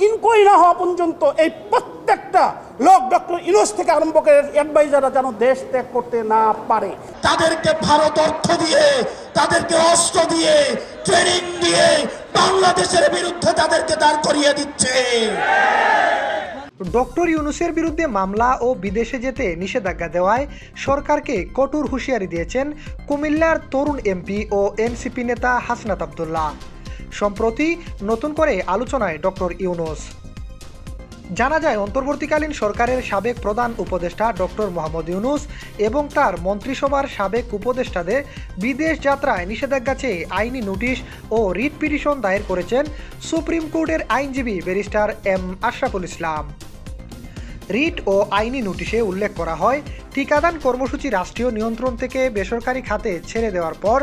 Inquiry না হওয়া পর্যন্ত এই প্রত্যেকটা লোক ডক্টর ইউনূস থেকে আরম্ভ করে অ্যাডভাইজাররা যেন দেশ ত্যাগ করতে না পারে। তাদেরকে ভারত অর্থ দিয়ে, তাদেরকে অস্ত্র দিয়ে, ট্রেনিং দিয়ে বাংলাদেশের বিরুদ্ধে তাদেরকে দাঁড় করিয়ে দিচ্ছে। ডক্টর ইউনূসের বিরুদ্ধে মামলা ও বিদেশে যেতে নিষেধাজ্ঞা দেওয়ায় সরকারকে কঠোর হুঁশিয়ারি দিয়েছেন কুমিল্লার তরুণ এমপি ও এনসিপি নেতা হাসনাত আব্দুল্লাহ। সম্প্রতি নতুন করে আলোচনায় ডক্টর ইউনূস। জানা যায়, অন্তর্বর্তীকালীন সরকারের সাবেক প্রধান উপদেষ্টা ডক্টর মোহাম্মদ ইউনূস এবং তার মন্ত্রিসভার সাবেক উপদেষ্টাদের বিদেশ যাত্রায় নিষেধাজ্ঞা চেয়ে আইনি নোটিশ ও রিট পিটিশন দায়ের করেছেন সুপ্রিম কোর্টের আইনজীবী barrister M Ashraful Islam. Writ ও আইনি নোটিশে উল্লেখ করা হয়, টিকাদান কর্মসূচি রাষ্ট্রীয় নিয়ন্ত্রণ থেকে বেসরকারি খাতে ছেড়ে দেওয়ার পর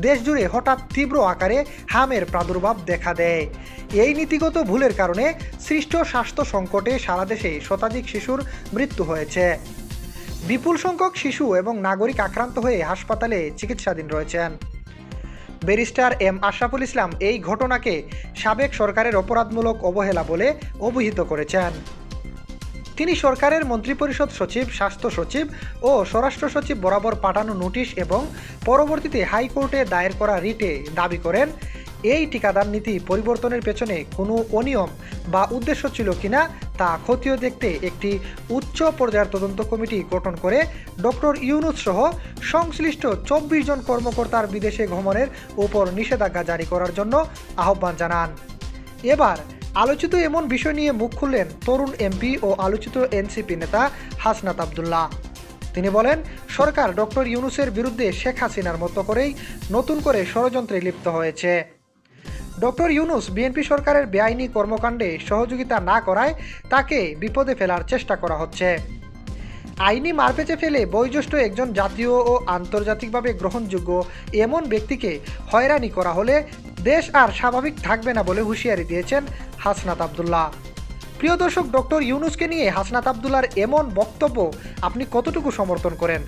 দেশজুড়ে হঠাৎ তীব্র আকারে হামের প্রাদুর্ভাব দেখা দেয়। এই নীতিগত ভুলের কারণে সৃষ্ট স্বাস্থ্য সংকটে সারা দেশে শতাধিক শিশুর মৃত্যু হয়েছে। বিপুল সংখ্যক শিশু এবং নাগরিক আক্রান্ত হয়ে হাসপাতালে চিকিৎসাধীন রয়েছেন। ব্যারিস্টার এম আশরাফুল ইসলাম এই ঘটনাকে সাবেক সরকারের অপরাধমূলক অবহেলা বলে অভিহিত করেছেন। তিনি সরকারের মন্ত্রিপরিষদ সচিব, স্বাস্থ্য সচিব ও স্বরাষ্ট্র সচিব বরাবর পাঠানো নোটিশ এবং পরবর্তীতে হাইকোর্টে দায়ের করা রিটে দাবি করেন, এই টিকাদান নীতি পরিবর্তনের পেছনে কোনো অনিয়ম বা উদ্দেশ্য ছিল কিনা তা খতিয়ে দেখতে একটি উচ্চ পর্যায়ের তদন্ত কমিটি গঠন করে ডক্টর ইউনূস সহ সংশ্লিষ্ট 24 জন কর্মকর্তার বিদেশে ভ্রমণের উপর নিষেধাজ্ঞা জারি করার জন্য আহ্বান জানান। এবার আলোচিত এমন বিষয় নিয়ে মুখ খুললেন তরুণ এমপি ও আলোচিত এনসিপি নেতা হাসনাত আব্দুল্লাহ। তিনি বলেন, সরকার ডক্টর ইউনূসের বিরুদ্ধে শেখ হাসিনার মতো করেই নতুন করে ষড়যন্ত্রে লিপ্ত হয়েছে। ডক্টর ইউনূস বিএনপি সরকারের বেআইনি কর্মকাণ্ডে সহযোগিতা না করায় তাকে বিপদে ফেলার চেষ্টা করা হচ্ছে। আইনি মারপেঁচে ফেলে বয়োজ্যেষ্ঠ একজন জাতীয় ও আন্তর্জাতিকভাবে গ্রহণযোগ্য এমন ব্যক্তিকে হয়রানি করা হলে দেশ আর স্বাভাবিক থাকবে না বলে হুঁশিয়ারি দিয়েছেন হাসনাত আব্দুল্লাহ। প্রিয় দর্শক, ডক্টর ইউনূসকে নিয়ে হাসনাত আব্দুল্লাহর এমন বক্তব্য আপনি কতটুকু সমর্থন করেন?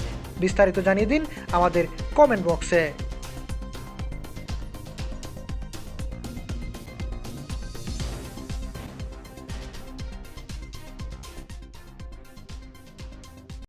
বিস্তারিত জানিয়ে দিন আমাদের কমেন্ট বক্সে।